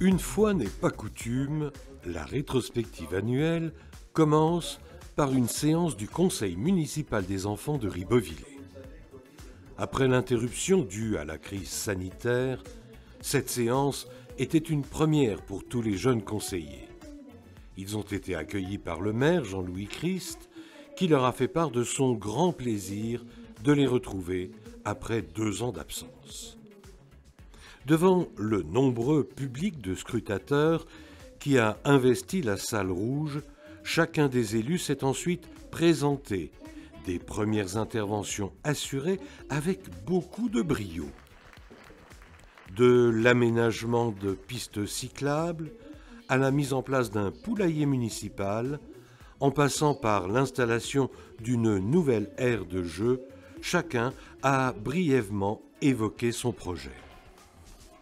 Une fois n'est pas coutume, la rétrospective annuelle commence par une séance du conseil municipal des enfants de Ribeauvillé. Après l'interruption due à la crise sanitaire, cette séance était une première pour tous les jeunes conseillers. Ils ont été accueillis par le maire Jean-Louis Christ, qui leur a fait part de son grand plaisir de les retrouver après 2 ans d'absence. Devant le nombreux public de scrutateurs qui a investi la salle rouge, chacun des élus s'est ensuite présenté, des premières interventions assurées avec beaucoup de brio. De l'aménagement de pistes cyclables à la mise en place d'un poulailler municipal, en passant par l'installation d'une nouvelle aire de jeu, chacun a brièvement évoqué son projet.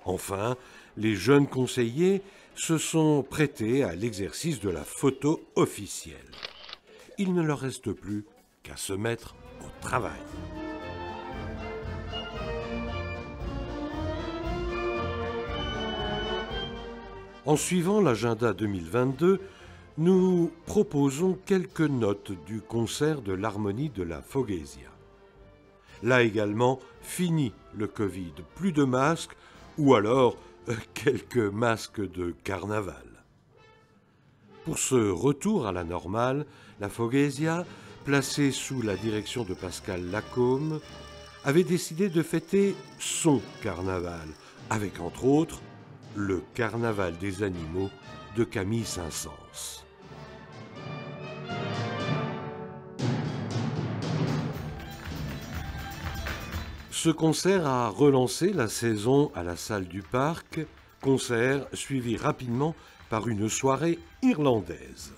Enfin, les jeunes conseillers se sont prêtés à l'exercice de la photo officielle. Il ne leur reste plus qu'à se mettre au travail. En suivant l'agenda 2022, nous proposons quelques notes du concert de l'harmonie de la Foghésia. Là également, fini le Covid, plus de masques ou alors quelques masques de carnaval. Pour ce retour à la normale, la Foghésia, placée sous la direction de Pascal Lacôme, avait décidé de fêter son carnaval, avec entre autres le carnaval des animaux de Camille Saint-Saëns. Ce concert a relancé la saison à la salle du Parc, concert suivi rapidement par une soirée irlandaise.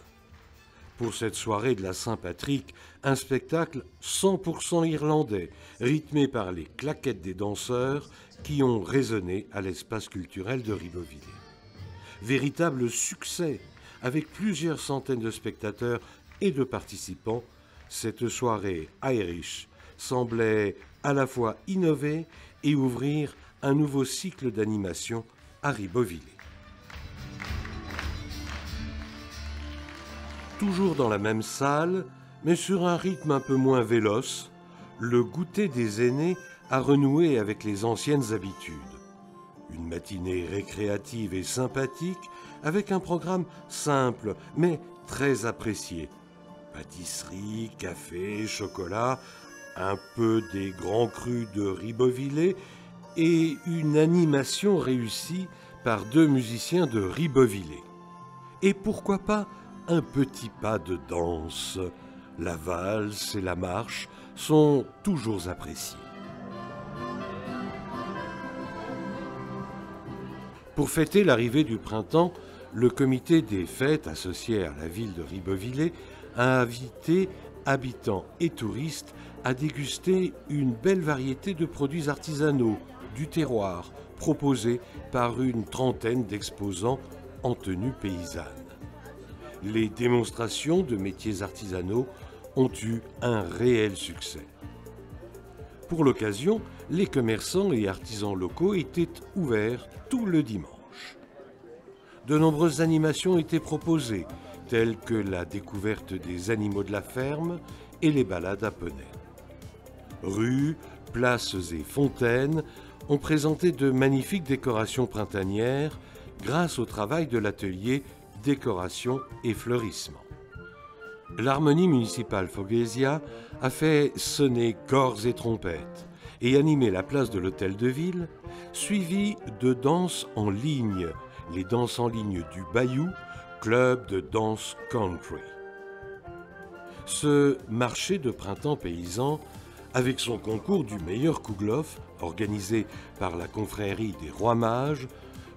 Pour cette soirée de la Saint-Patrick, un spectacle 100% irlandais, rythmé par les claquettes des danseurs qui ont résonné à l'espace culturel de Ribeauvillé. Véritable succès, avec plusieurs centaines de spectateurs et de participants, cette soirée Irish semblait à la fois innover et ouvrir un nouveau cycle d'animation à Ribeauvillé. Toujours dans la même salle, mais sur un rythme un peu moins véloce, le goûter des aînés a renoué avec les anciennes habitudes. Une matinée récréative et sympathique, avec un programme simple mais très apprécié. Pâtisserie, café, chocolat, un peu des grands crus de Ribeauvillé et une animation réussie par 2 musiciens de Ribeauvillé. Et pourquoi pas un petit pas de danse. La valse et la marche sont toujours appréciés. Pour fêter l'arrivée du printemps, le comité des fêtes associé à la ville de Ribeauvillé a invité habitants et touristes à déguster une belle variété de produits artisanaux du terroir proposés par une trentaine d'exposants en tenue paysanne. Les démonstrations de métiers artisanaux ont eu un réel succès. Pour l'occasion, les commerçants et artisans locaux étaient ouverts tout le dimanche. De nombreuses animations étaient proposées, telles que la découverte des animaux de la ferme et les balades à poney. Rues, places et fontaines ont présenté de magnifiques décorations printanières grâce au travail de l'atelier décoration et fleurissement. L'harmonie municipale Foghésia a fait sonner corps et trompettes et animé la place de l'hôtel de ville, suivi de danses en ligne, les danses en ligne du Bayou, club de danse country. Ce marché de printemps paysan, avec son concours du meilleur kouglof, organisé par la confrérie des Rois Mages,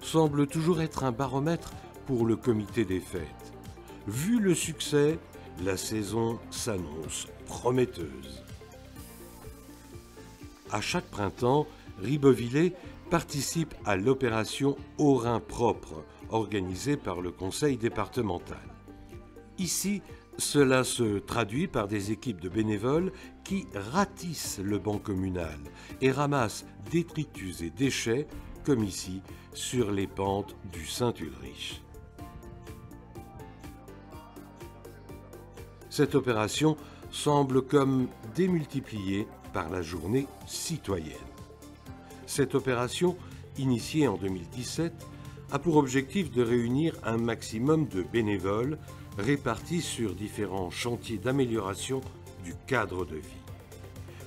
semble toujours être un baromètre pour le comité des fêtes. Vu le succès, la saison s'annonce prometteuse. À chaque printemps, Ribeauvillé participe à l'opération Au Rhin propre, organisée par le conseil départemental. Ici, cela se traduit par des équipes de bénévoles qui ratissent le banc communal et ramassent détritus et déchets comme ici, sur les pentes du Saint-Ulrich. Cette opération semble comme démultipliée par la journée citoyenne. Cette opération, initiée en 2017, a pour objectif de réunir un maximum de bénévoles répartis sur différents chantiers d'amélioration du cadre de vie.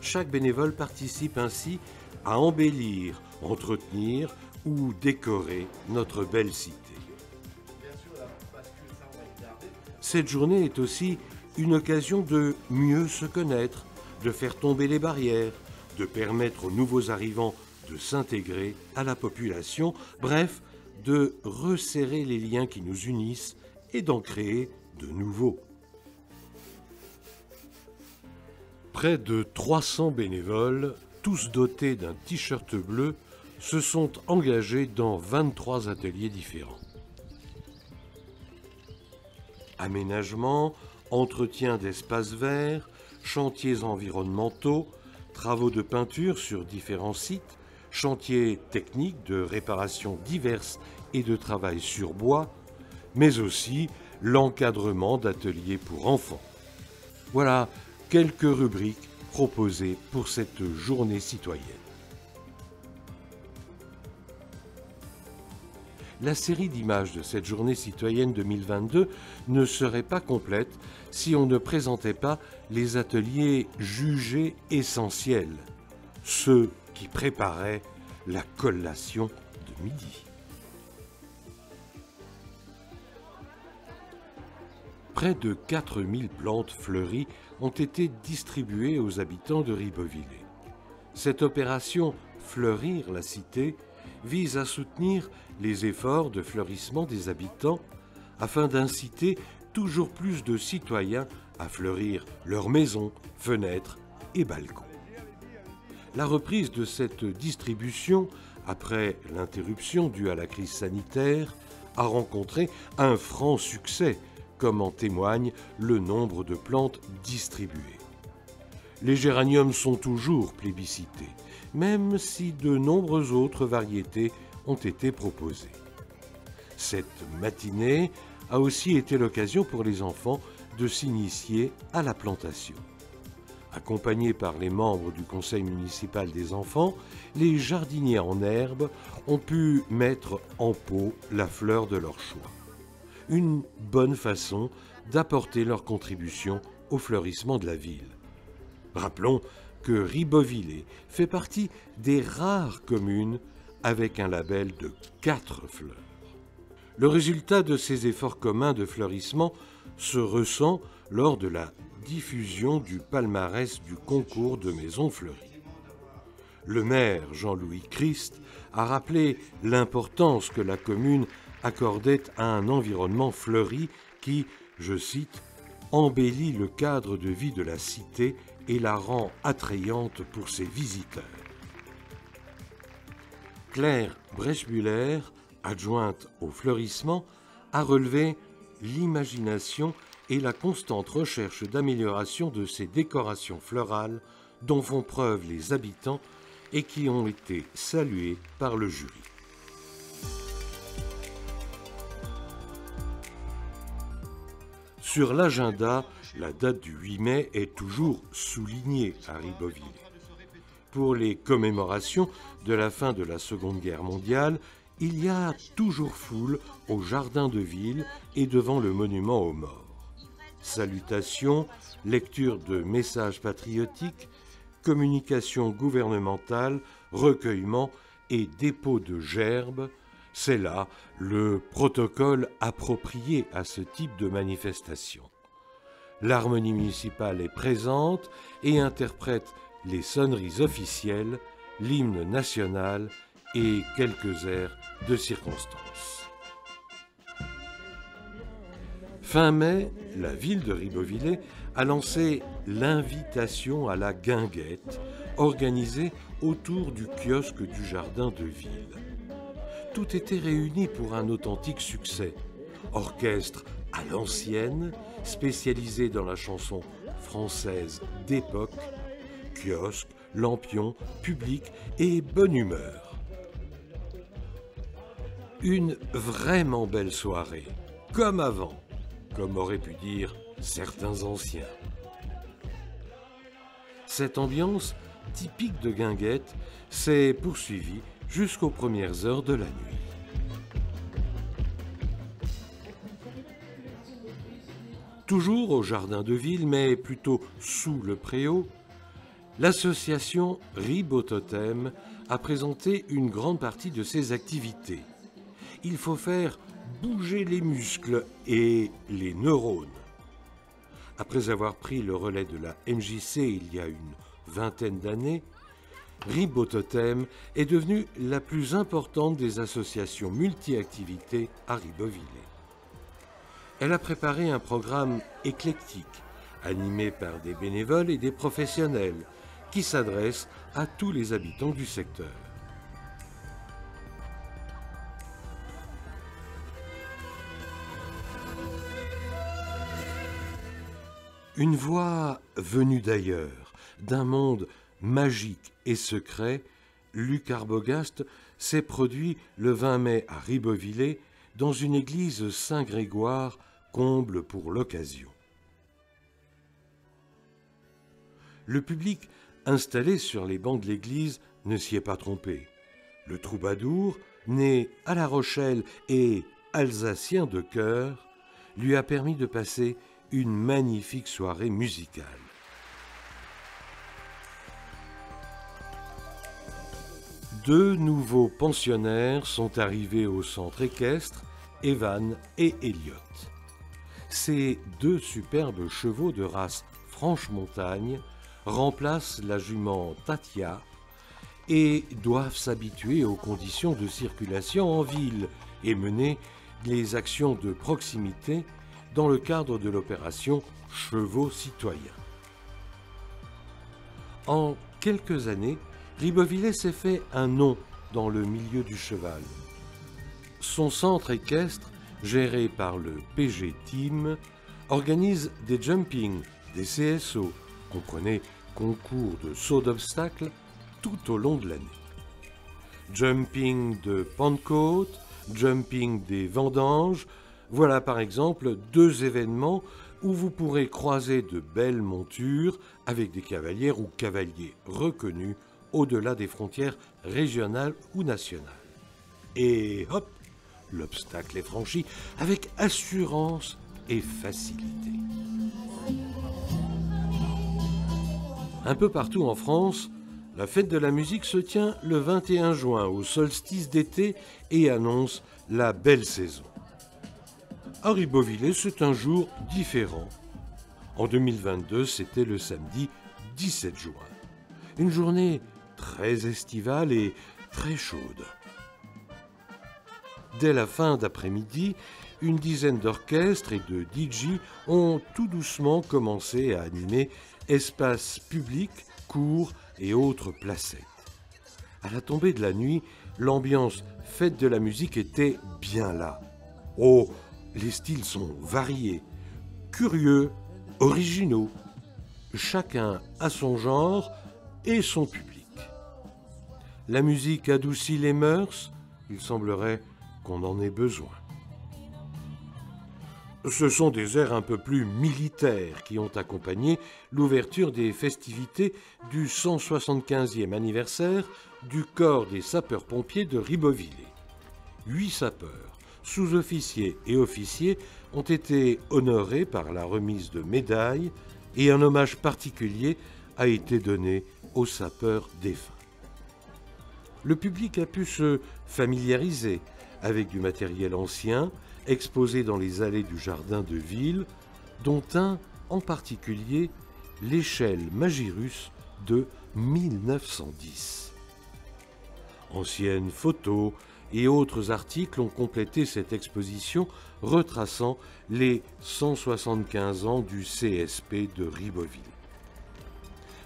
Chaque bénévole participe ainsi à embellir, entretenir ou décorer notre belle cité. Cette journée est aussi une occasion de mieux se connaître, de faire tomber les barrières, de permettre aux nouveaux arrivants de s'intégrer à la population, bref, de resserrer les liens qui nous unissent et d'en créer de nouveaux. Près de 300 bénévoles, tous dotés d'un t-shirt bleu, se sont engagés dans 23 ateliers différents. Aménagement, entretien d'espaces verts, chantiers environnementaux, travaux de peinture sur différents sites, chantiers techniques de réparation diverses et de travail sur bois, mais aussi l'encadrement d'ateliers pour enfants. Voilà quelques rubriques proposées pour cette journée citoyenne. La série d'images de cette journée citoyenne 2022 ne serait pas complète si on ne présentait pas les ateliers jugés essentiels, ceux qui préparaient la collation de midi. Près de 4000 plantes fleuries ont été distribuées aux habitants de Ribeauvillé. Cette opération « Fleurir la cité » vise à soutenir les efforts de fleurissement des habitants afin d'inciter toujours plus de citoyens à fleurir leurs maisons, fenêtres et balcons. La reprise de cette distribution, après l'interruption due à la crise sanitaire, a rencontré un franc succès, comme en témoigne le nombre de plantes distribuées. Les géraniums sont toujours plébiscités, même si de nombreuses autres variétés ont été proposées. Cette matinée a aussi été l'occasion pour les enfants de s'initier à la plantation. Accompagnés par les membres du conseil municipal des enfants, les jardiniers en herbe ont pu mettre en pot la fleur de leur choix. Une bonne façon d'apporter leur contribution au fleurissement de la ville. Rappelons que Ribeauvillé fait partie des rares communes avec un label de 4 fleurs. Le résultat de ces efforts communs de fleurissement se ressent lors de la diffusion du palmarès du concours de maisons fleuries. Le maire Jean-Louis Christ a rappelé l'importance que la commune accordait à un environnement fleuri qui, je cite, « embellit le cadre de vie de la cité et la rend attrayante pour ses visiteurs ». Claire Brechbuller, adjointe au fleurissement, a relevé l'imagination et la constante recherche d'amélioration de ces décorations florales dont font preuve les habitants et qui ont été saluées par le jury. Sur l'agenda, la date du 8 mai est toujours soulignée à Ribeauvillé. Pour les commémorations de la fin de la Seconde Guerre mondiale, il y a toujours foule au jardin de ville et devant le monument aux morts. Salutations, lecture de messages patriotiques, communication gouvernementale, recueillement et dépôt de gerbes, c'est là le protocole approprié à ce type de manifestation. L'harmonie municipale est présente et interprète les sonneries officielles, l'hymne national et quelques airs de circonstance. Fin mai, la ville de Ribeauvillé a lancé l'invitation à la guinguette, organisée autour du kiosque du jardin de ville. Tout était réuni pour un authentique succès. Orchestre à l'ancienne, spécialisé dans la chanson française d'époque, kiosque, lampion, public et bonne humeur. Une vraiment belle soirée, comme avant, comme auraient pu dire certains anciens. Cette ambiance, typique de Guinguette, s'est poursuivie jusqu'aux premières heures de la nuit. Toujours au jardin de ville, mais plutôt sous le préau, l'association Ribototem a présenté une grande partie de ses activités. Il faut faire bouger les muscles et les neurones. Après avoir pris le relais de la MJC il y a une vingtaine d'années, Ribototem est devenue la plus importante des associations multi-activités à Ribeauvillé. Elle a préparé un programme éclectique, animé par des bénévoles et des professionnels, qui s'adresse à tous les habitants du secteur. Une voix venue d'ailleurs, d'un monde magique et secret, Luc Arbogast s'est produit le 20 mai à Ribeauvillé dans une église Saint-Grégoire, comble pour l'occasion. Le public installé sur les bancs de l'église ne s'y est pas trompé. Le troubadour, né à La Rochelle et alsacien de cœur, lui a permis de passer une magnifique soirée musicale. Deux nouveaux pensionnaires sont arrivés au centre équestre, Evan et Elliot. Ces deux superbes chevaux de race Franche-Montagne remplacent la jument Tatia et doivent s'habituer aux conditions de circulation en ville et mener les actions de proximité dans le cadre de l'opération Chevaux citoyens. En quelques années, Ribeauvillé s'est fait un nom dans le milieu du cheval. Son centre équestre, géré par le PG Team, organise des jumpings, des CSO, comprenez concours de saut d'obstacles, tout au long de l'année. Jumping de Pentecôte, jumping des vendanges, voilà par exemple deux événements où vous pourrez croiser de belles montures avec des cavalières ou cavaliers reconnus au-delà des frontières régionales ou nationales. Et hop, l'obstacle est franchi avec assurance et facilité. Un peu partout en France, la fête de la musique se tient le 21 juin au solstice d'été et annonce la belle saison. À Ribeauvillé, c'est un jour différent. En 2022, c'était le samedi 17 juin. Une journée très estivale et très chaude. Dès la fin d'après-midi, une dizaine d'orchestres et de DJ ont tout doucement commencé à animer espaces publics, cours et autres placettes. À la tombée de la nuit, l'ambiance fête de la musique était bien là. Oh, les styles sont variés, curieux, originaux. Chacun a son genre et son public. La musique adoucit les mœurs, il semblerait qu'on en ait besoin. Ce sont des airs un peu plus militaires qui ont accompagné l'ouverture des festivités du 175e anniversaire du corps des sapeurs-pompiers de Ribeauvillé. 8 sapeurs, sous-officiers et officiers ont été honorés par la remise de médailles et un hommage particulier a été donné aux sapeurs défunts. Le public a pu se familiariser avec du matériel ancien exposé dans les allées du jardin de ville, dont un en particulier, l'échelle Magirus de 1910. Anciennes photos et autres articles ont complété cette exposition retraçant les 175 ans du CSP de Ribeauvillé.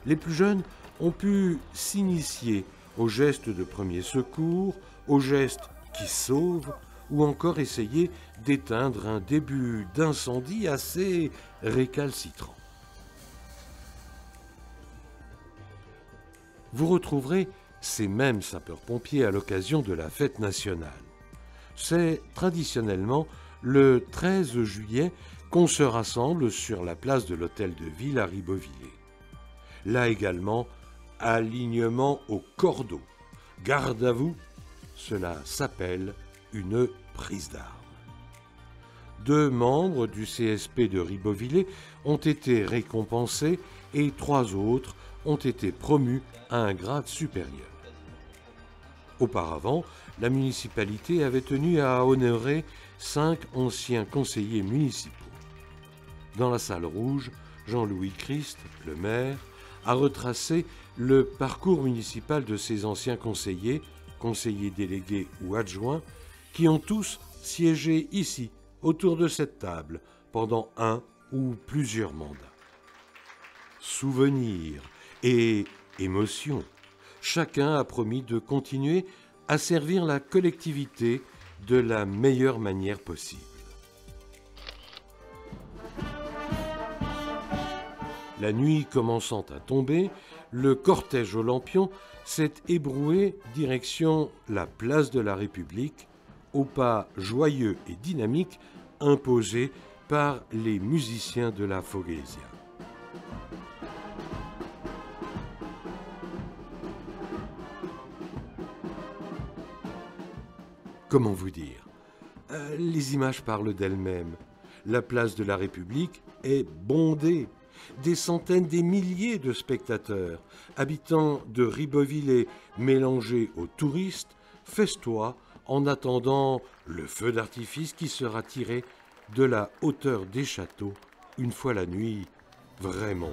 Les plus jeunes ont pu s'initier aux gestes de premier secours, aux gestes qui sauvent, ou encore essayer d'éteindre un début d'incendie assez récalcitrant. Vous retrouverez ces mêmes sapeurs-pompiers à l'occasion de la fête nationale. C'est traditionnellement le 13 juillet qu'on se rassemble sur la place de l'Hôtel de Ville à Ribeauvillé. Là également, alignement au cordeau. Garde à vous, cela s'appelle une prise d'armes. 2 membres du CSP de Ribeauvillé ont été récompensés et 3 autres ont été promus à un grade supérieur. Auparavant, la municipalité avait tenu à honorer 5 anciens conseillers municipaux. Dans la salle rouge, Jean-Louis Christ, le maire, a retracé le parcours municipal de ces anciens conseillers, conseillers délégués ou adjoints, qui ont tous siégé ici, autour de cette table, pendant un ou plusieurs mandats. Souvenirs et émotions, chacun a promis de continuer à servir la collectivité de la meilleure manière possible. La nuit commençant à tomber, le cortège olympion s'est ébroué direction la place de la République, au pas joyeux et dynamique imposé par les musiciens de la Foghésia. Comment vous dire? Les images parlent d'elles-mêmes. La place de la République est bondée. Des centaines, des milliers de spectateurs, habitants de Ribeauvillé mélangés aux touristes, festoient en attendant le feu d'artifice qui sera tiré de la hauteur des châteaux une fois la nuit vraiment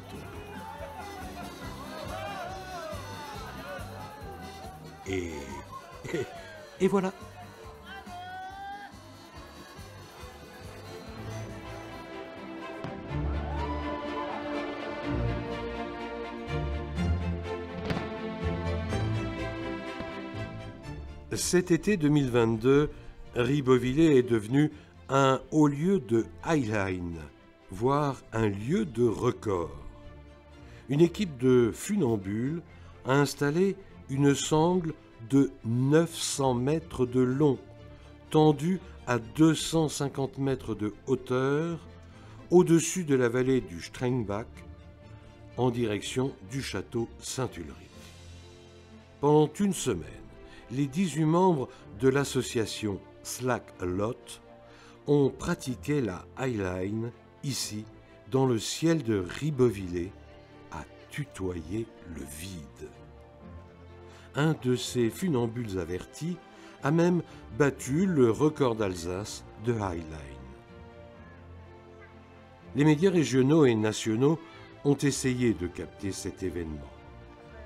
tombée. Et voilà. Cet été 2022, Ribeauvillé est devenu un haut lieu de highline, voire un lieu de record. Une équipe de funambules a installé une sangle de 900 mètres de long, tendue à 250 mètres de hauteur, au-dessus de la vallée du Strengbach, en direction du château Saint-Ulrich. Pendant une semaine, les 18 membres de l'association Slack a Lot ont pratiqué la highline ici, dans le ciel de Ribeauvillé, à tutoyer le vide. Un de ces funambules avertis a même battu le record d'Alsace de highline. Les médias régionaux et nationaux ont essayé de capter cet événement.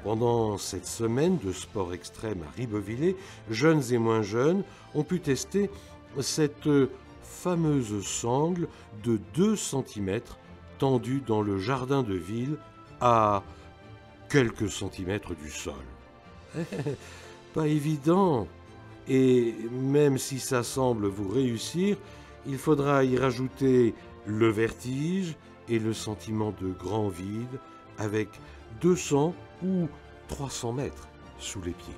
Pendant cette semaine de sport extrême à Ribeauvillé, jeunes et moins jeunes ont pu tester cette fameuse sangle de 2 cm tendue dans le jardin de ville à quelques centimètres du sol. Pas évident, et même si ça semble vous réussir, il faudra y rajouter le vertige et le sentiment de grand vide avec 200 ou 300 mètres sous les pieds.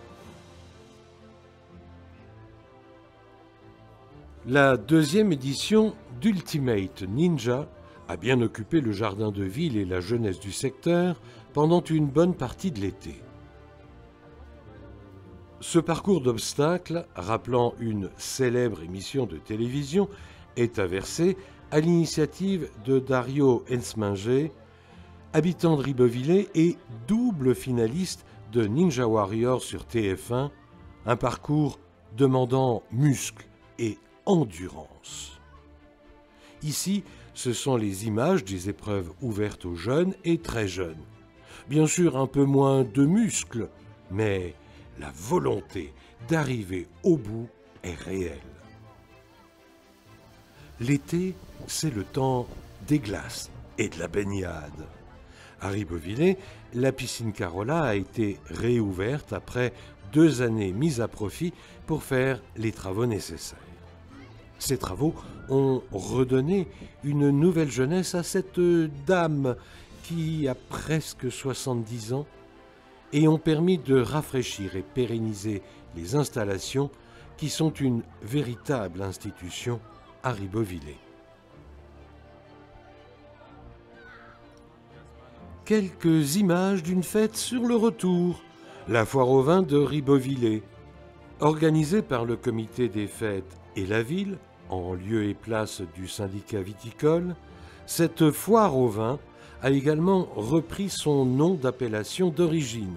La 2e édition d'Ultimate Ninja a bien occupé le jardin de ville et la jeunesse du secteur pendant une bonne partie de l'été. Ce parcours d'obstacles, rappelant une célèbre émission de télévision, est aversé à l'initiative de Dario Ensminger, habitant de Ribeauvillé et double finaliste de Ninja Warrior sur TF1, un parcours demandant muscles et endurance. Ici, ce sont les images des épreuves ouvertes aux jeunes et très jeunes. Bien sûr, un peu moins de muscles, mais la volonté d'arriver au bout est réelle. L'été, c'est le temps des glaces et de la baignade. À Ribeauvillé, la piscine Carola a été réouverte après 2 années mises à profit pour faire les travaux nécessaires. Ces travaux ont redonné une nouvelle jeunesse à cette dame qui a presque 70 ans et ont permis de rafraîchir et pérenniser les installations qui sont une véritable institution à Ribeauvillé. Quelques images d'une fête sur le retour, la foire au vin de Ribeauvillé. Organisée par le comité des fêtes et la ville, en lieu et place du syndicat viticole, cette foire au vin a également repris son nom d'appellation d'origine.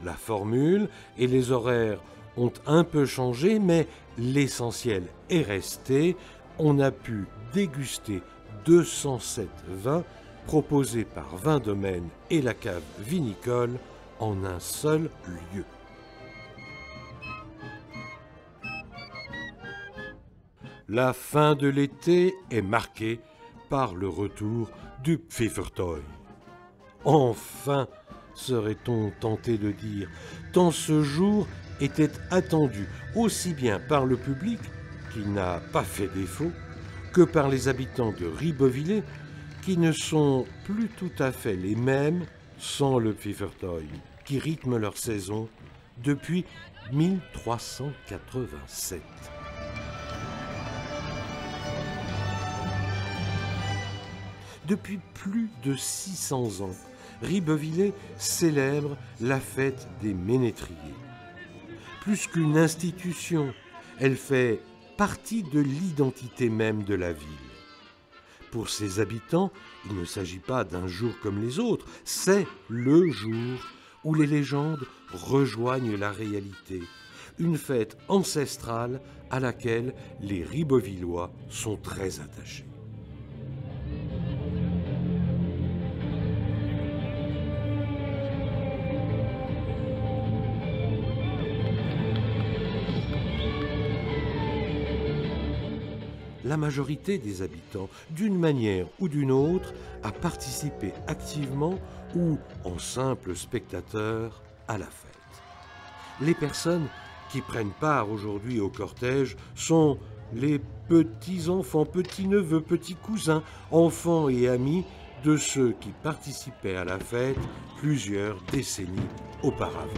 La formule et les horaires ont un peu changé, mais l'essentiel est resté. On a pu déguster 207 vins proposés par Vins Domaine et la cave vinicole en un seul lieu. La fin de l'été est marquée par le retour du Pfiffertoy. Enfin, serait-on tenté de dire, tant ce jour était attendu aussi bien par le public, qui n'a pas fait défaut, que par les habitants de Ribeauvillé, qui ne sont plus tout à fait les mêmes sans le Pfiffertoy, qui rythme leur saison depuis 1387. Depuis plus de 600 ans, Ribeauvillé célèbre la fête des ménétriers. Plus qu'une institution, elle fait partie de l'identité même de la ville. Pour ses habitants, il ne s'agit pas d'un jour comme les autres, c'est le jour où les légendes rejoignent la réalité. Une fête ancestrale à laquelle les Ribeauvillois sont très attachés. La majorité des habitants, d'une manière ou d'une autre, a participé activement ou en simple spectateur à la fête. Les personnes qui prennent part aujourd'hui au cortège sont les petits-enfants, petits-neveux, petits-cousins, enfants et amis de ceux qui participaient à la fête plusieurs décennies auparavant.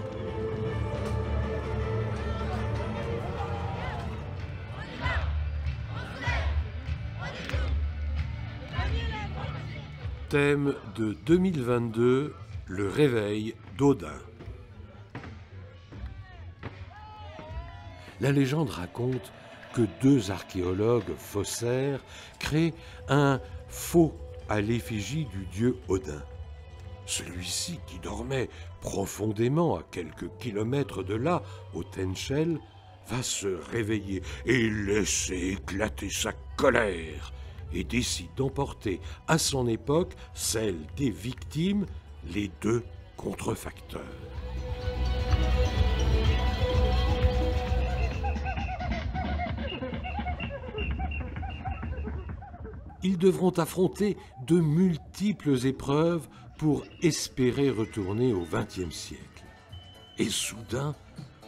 Thème de 2022, le réveil d'Odin. La légende raconte que deux archéologues faussaires créent un faux à l'effigie du dieu Odin. Celui-ci, qui dormait profondément à quelques kilomètres de là, au Tenchel, va se réveiller et laisser éclater sa colère, et décide d'emporter à son époque celle des victimes, les deux contrefacteurs. Ils devront affronter de multiples épreuves pour espérer retourner au XXe siècle. Et soudain,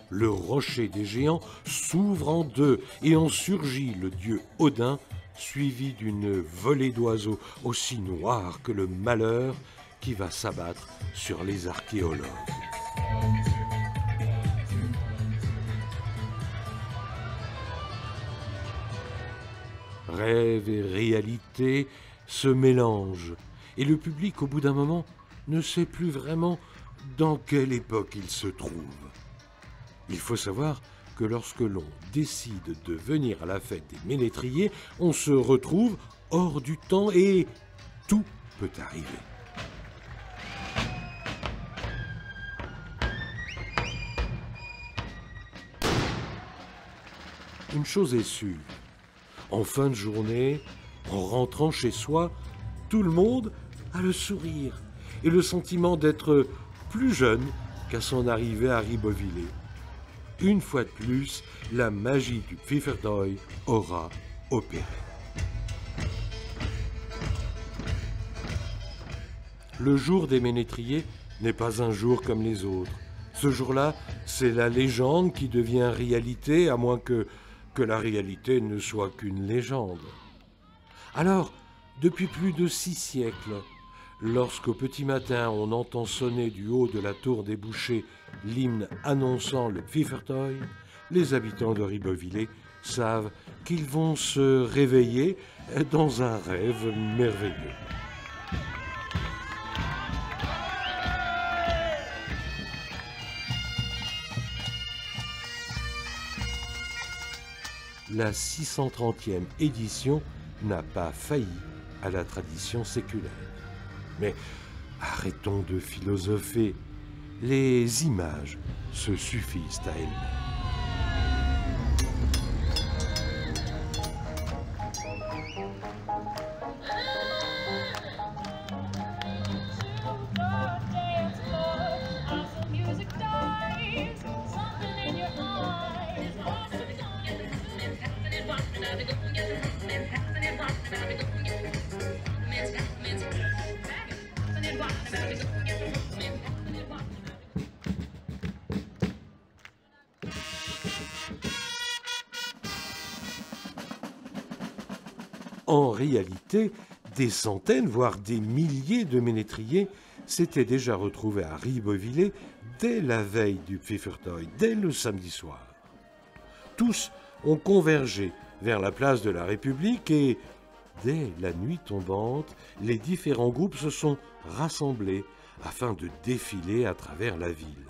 le rocher des géants s'ouvre en deux et en surgit le dieu Odin, suivi d'une volée d'oiseaux aussi noirs que le malheur qui va s'abattre sur les archéologues. Rêve et réalité se mélangent, et le public, au bout d'un moment, ne sait plus vraiment dans quelle époque il se trouve. Il faut savoir que lorsque l'on décide de venir à la fête des ménétriers, on se retrouve hors du temps et tout peut arriver. Une chose est sûre, en fin de journée, en rentrant chez soi, tout le monde a le sourire et le sentiment d'être plus jeune qu'à son arrivée à Ribeauvillé. Une fois de plus, la magie du Pfiffertoy aura opéré. Le jour des ménétriers n'est pas un jour comme les autres. Ce jour-là, c'est la légende qui devient réalité, à moins que la réalité ne soit qu'une légende. Alors, depuis plus de 6 siècles, lorsqu'au petit matin on entend sonner du haut de la tour des bouchers l'hymne annonçant le Pfiffertoy, les habitants de Ribeauvillé savent qu'ils vont se réveiller dans un rêve merveilleux. La 630e édition n'a pas failli à la tradition séculaire. Mais arrêtons de philosopher, les images se suffisent à elles-mêmes. En réalité, des centaines, voire des milliers de ménétriers s'étaient déjà retrouvés à Ribeauvillé dès la veille du Pfiffertoy, dès le samedi soir. Tous ont convergé vers la place de la République et, dès la nuit tombante, les différents groupes se sont rassemblés afin de défiler à travers la ville.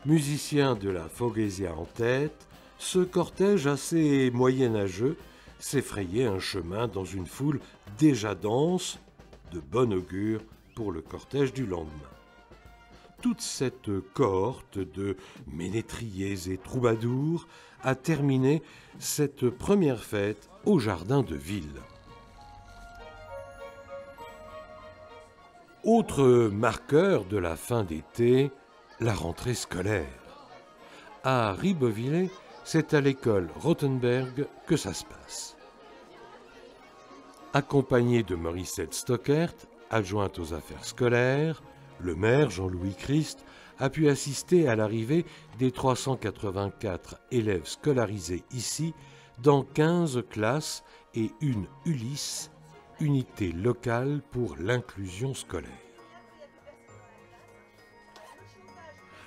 Musiciens de la Fogésia en tête, ce cortège assez moyenâgeux s'effrayait un chemin dans une foule déjà dense, de bon augure pour le cortège du lendemain. Toute cette cohorte de ménétriers et troubadours a terminé cette première fête au jardin de ville. Autre marqueur de la fin d'été, la rentrée scolaire. À Ribeauvillé, c'est à l'école Rothenberg que ça se passe. Accompagné de Morissette Stockert, adjointe aux affaires scolaires, le maire Jean-Louis Christ a pu assister à l'arrivée des 384 élèves scolarisés ici dans 15 classes et une ULIS, unité locale pour l'inclusion scolaire.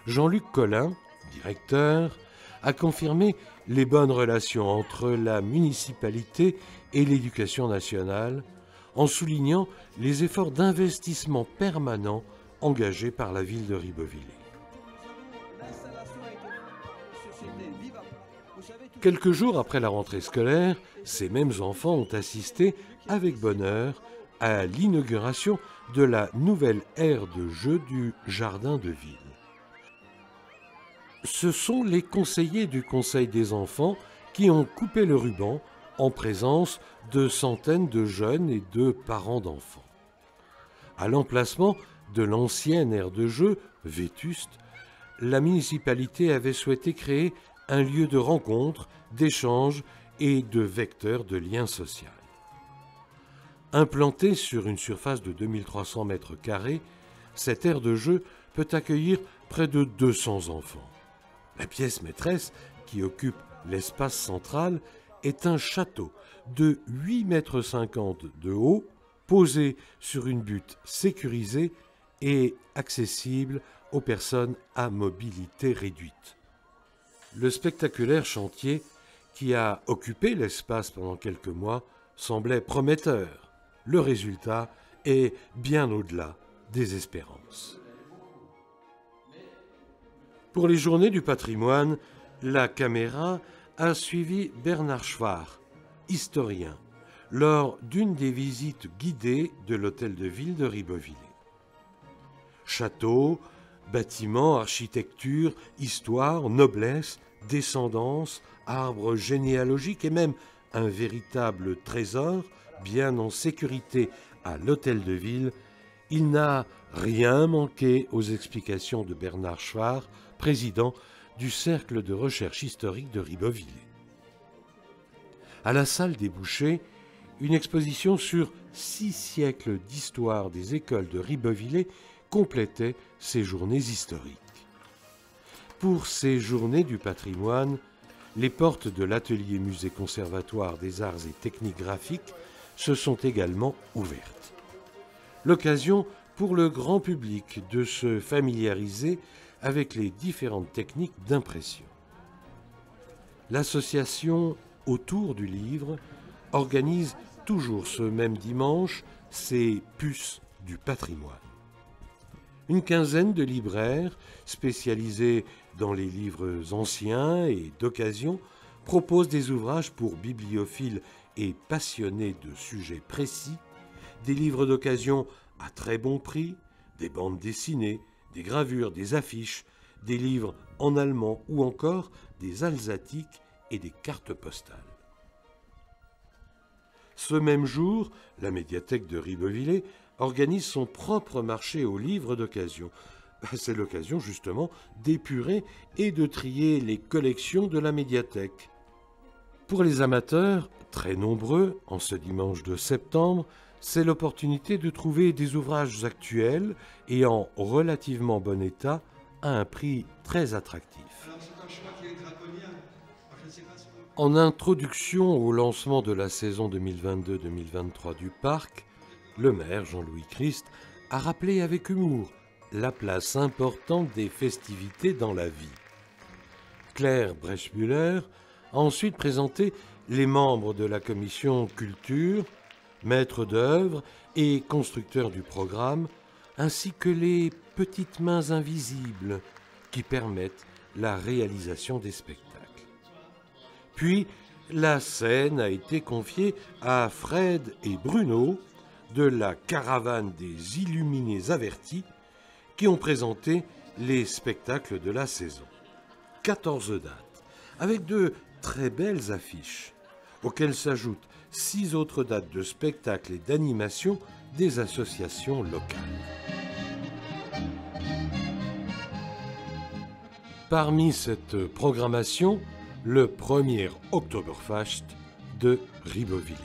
Jean-Luc Collin, directeur, a confirmé les bonnes relations entre la municipalité et l'éducation nationale en soulignant les efforts d'investissement permanents engagés par la ville de Ribeauvillé. Quelques jours après la rentrée scolaire, ces mêmes enfants ont assisté avec bonheur à l'inauguration de la nouvelle aire de jeu du jardin de ville. Ce sont les conseillers du Conseil des enfants qui ont coupé le ruban en présence de centaines de jeunes et de parents d'enfants. À l'emplacement de l'ancienne aire de jeu, vétuste, la municipalité avait souhaité créer un lieu de rencontre, d'échange et de vecteur de lien social. Implantée sur une surface de 2300 mètres carrés, cette aire de jeu peut accueillir près de 200 enfants. La pièce maîtresse, qui occupe l'espace central, est un château de 8,50 m de haut, posé sur une butte sécurisée et accessible aux personnes à mobilité réduite. Le spectaculaire chantier, qui a occupé l'espace pendant quelques mois, semblait prometteur. Le résultat est bien au-delà des espérances. Pour les Journées du patrimoine, la caméra a suivi Bernard Schwarr, historien, lors d'une des visites guidées de l'hôtel de ville de Ribeauvillé. Château, bâtiments, architecture, histoire, noblesse, descendance, arbres généalogiques et même un véritable trésor bien en sécurité à l'hôtel de ville, il n'a rien manqué aux explications de Bernard Schwarr, président du Cercle de recherche historique de Ribeauvillé. À la salle des Bouchers, une exposition sur 6 siècles d'histoire des écoles de Ribeauvillé complétait ces journées historiques. Pour ces journées du patrimoine, les portes de l'atelier musée conservatoire des arts et techniques graphiques se sont également ouvertes. L'occasion pour le grand public de se familiariser avec les différentes techniques d'impression. L'association Autour du livre organise toujours ce même dimanche ses puces du patrimoine. Une quinzaine de libraires spécialisés dans les livres anciens et d'occasion proposent des ouvrages pour bibliophiles et passionnés de sujets précis, des livres d'occasion à très bon prix, des bandes dessinées, des gravures, des affiches, des livres en allemand ou encore des alsatiques et des cartes postales. Ce même jour, la médiathèque de Ribeauvillé organise son propre marché aux livres d'occasion. C'est l'occasion justement d'épurer et de trier les collections de la médiathèque. Pour les amateurs, très nombreux en ce dimanche de septembre, c'est l'opportunité de trouver des ouvrages actuels et en relativement bon état à un prix très attractif. En introduction au lancement de la saison 2022-2023 du parc, le maire Jean-Louis Christ a rappelé avec humour la place importante des festivités dans la vie. Claire Brechmüller a ensuite présenté les membres de la commission culture, maîtres d'œuvre et constructeurs du programme, ainsi que les petites mains invisibles qui permettent la réalisation des spectacles. Puis, la scène a été confiée à Fred et Bruno de la caravane des Illuminés Avertis qui ont présenté les spectacles de la saison. 14 dates, avec de très belles affiches, auxquelles s'ajoutent 6 autres dates de spectacles et d'animation des associations locales. Parmi cette programmation, le premier Oktoberfest de Ribeauvillé.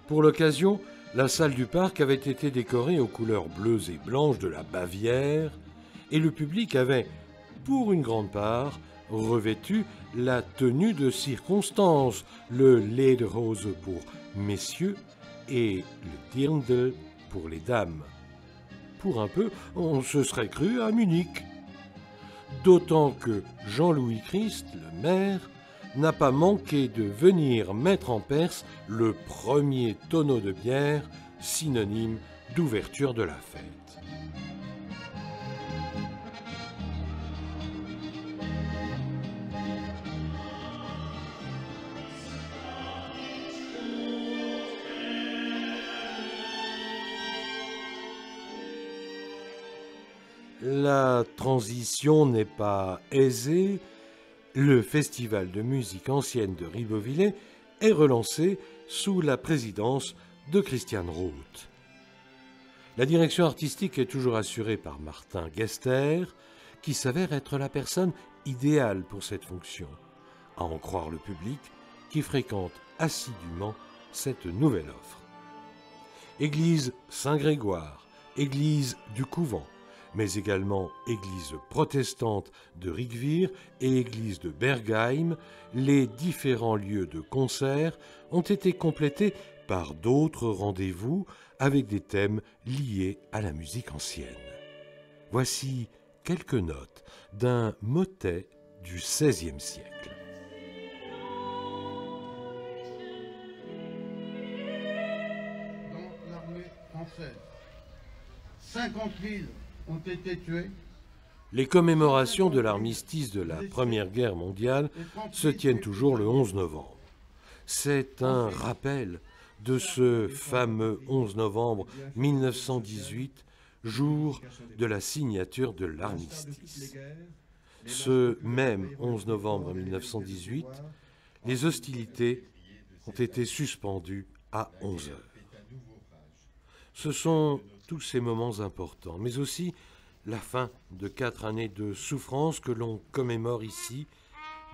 Pour l'occasion, la salle du parc avait été décorée aux couleurs bleues et blanches de la Bavière et le public avait, pour une grande part, revêtu la tenue de circonstance, le Lederhose pour messieurs et le Dirndl pour les dames. Pour un peu, on se serait cru à Munich. D'autant que Jean-Louis Christ, le maire, n'a pas manqué de venir mettre en Perse le premier tonneau de bière, synonyme d'ouverture de la fête. La transition n'est pas aisée. Le festival de musique ancienne de Ribeauvillé est relancé sous la présidence de Christian Roth. La direction artistique est toujours assurée par Martin Gester, qui s'avère être la personne idéale pour cette fonction, à en croire le public qui fréquente assidûment cette nouvelle offre. Église Saint-Grégoire, église du couvent, mais également église protestante de Rigvir et église de Bergheim, les différents lieux de concert ont été complétés par d'autres rendez-vous avec des thèmes liés à la musique ancienne. Voici quelques notes d'un motet du XVIe siècle. Dans l'armée française, 50 000 ont été tués. Les commémorations de l'armistice de la Première Guerre mondiale se tiennent toujours le 11 novembre. C'est un rappel de ce fameux 11 novembre 1918, jour de la signature de l'armistice. Ce même 11 novembre 1918, les hostilités ont été suspendues à 11 heures. Ce sont tous ces moments importants, mais aussi la fin de 4 années de souffrance que l'on commémore ici,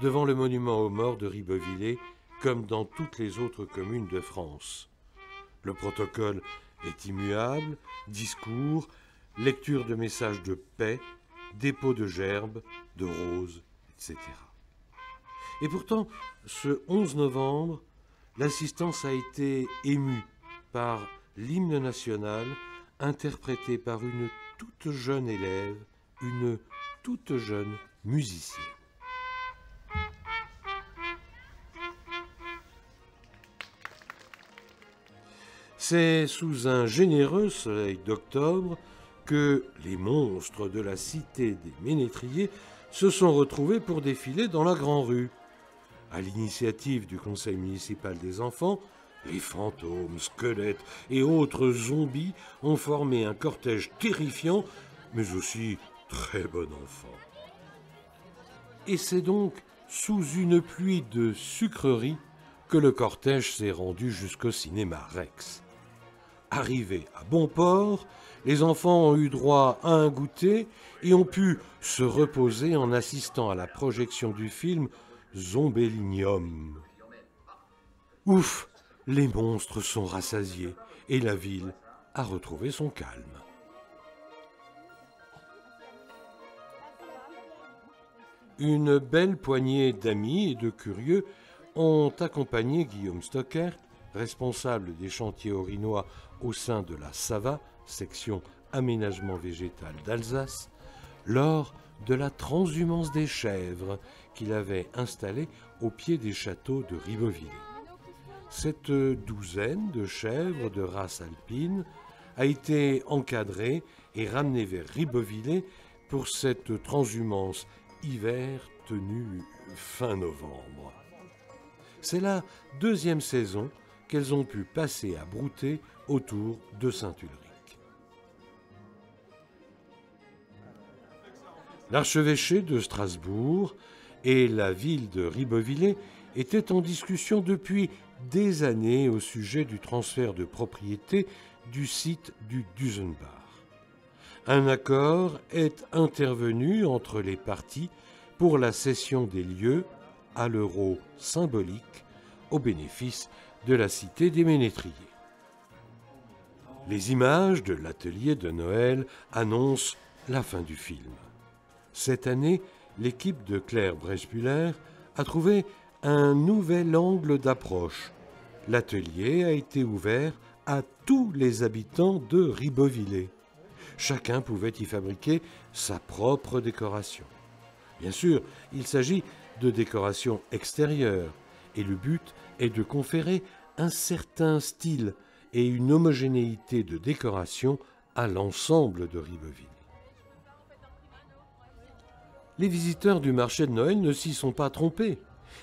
devant le monument aux morts de Ribeauvillé, comme dans toutes les autres communes de France. Le protocole est immuable, discours, lecture de messages de paix, dépôt de gerbes, de roses, etc. Et pourtant, ce 11 novembre, l'assistance a été émue par l'hymne national interprété par une toute jeune élève une toute jeune musicienne. C'est sous un généreux soleil d'octobre que les monstres de la cité des Ménétriers se sont retrouvés pour défiler dans la Grand-Rue. À l'initiative du conseil municipal des enfants, les fantômes, squelettes et autres zombies ont formé un cortège terrifiant, mais aussi très bon enfant. Et c'est donc sous une pluie de sucreries que le cortège s'est rendu jusqu'au cinéma Rex. Arrivés à bon port, les enfants ont eu droit à un goûter et ont pu se reposer en assistant à la projection du film Zombellignum. Ouf, les monstres sont rassasiés et la ville a retrouvé son calme. Une belle poignée d'amis et de curieux ont accompagné Guillaume Stocker, responsable des chantiers orinois au sein de la SAVA, section aménagement végétal d'Alsace, lors de la transhumance des chèvres qu'il avait installée au pied des châteaux de Ribeauvillé. Cette douzaine de chèvres de race alpine a été encadrée et ramenée vers Ribeauvillé pour cette transhumance hiver tenue fin novembre. C'est la deuxième saison qu'elles ont pu passer à brouter autour de Saint-Ulrich. L'archevêché de Strasbourg et la ville de Ribeauvillé étaient en discussion depuis des années au sujet du transfert de propriété du site du Dusenbach. Un accord est intervenu entre les parties pour la cession des lieux à l'euro symbolique au bénéfice de la cité des Ménétriers. Les images de l'atelier de Noël annoncent la fin du film. Cette année, l'équipe de Claire Breschbuller a trouvé un nouvel angle d'approche. L'atelier a été ouvert à tous les habitants de Ribeauvillé. Chacun pouvait y fabriquer sa propre décoration. Bien sûr, il s'agit de décoration extérieure et le but est de conférer un certain style et une homogénéité de décoration à l'ensemble de Ribeauvillé. Les visiteurs du marché de Noël ne s'y sont pas trompés.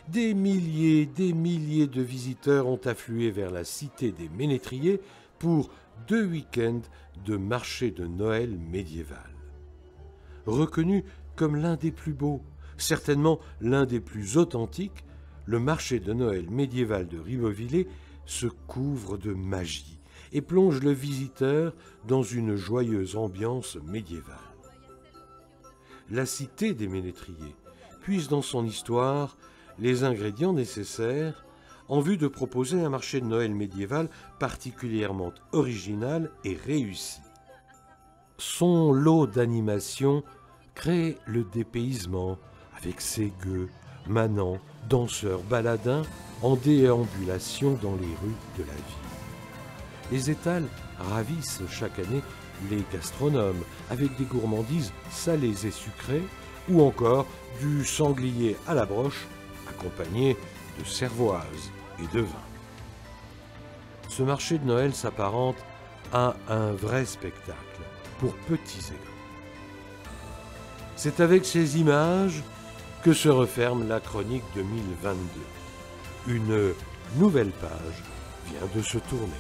Des milliers de visiteurs ont afflué vers la cité des Ménétriers pour 2 week-ends de marché de Noël médiéval. Reconnu comme l'un des plus beaux, certainement l'un des plus authentiques, le marché de Noël médiéval de Ribeauvillé se couvre de magie et plonge le visiteur dans une joyeuse ambiance médiévale. La cité des Ménétriers puise dans son histoire les ingrédients nécessaires en vue de proposer un marché de Noël médiéval particulièrement original et réussi. Son lot d'animation crée le dépaysement avec ses gueux, manants, danseurs, baladins en déambulation dans les rues de la ville. Les étals ravissent chaque année les gastronomes avec des gourmandises salées et sucrées ou encore du sanglier à la broche accompagné de cervoise et de vin. Ce marché de Noël s'apparente à un vrai spectacle pour petits et grands. C'est avec ces images que se referme la chronique 2022. Une nouvelle page vient de se tourner.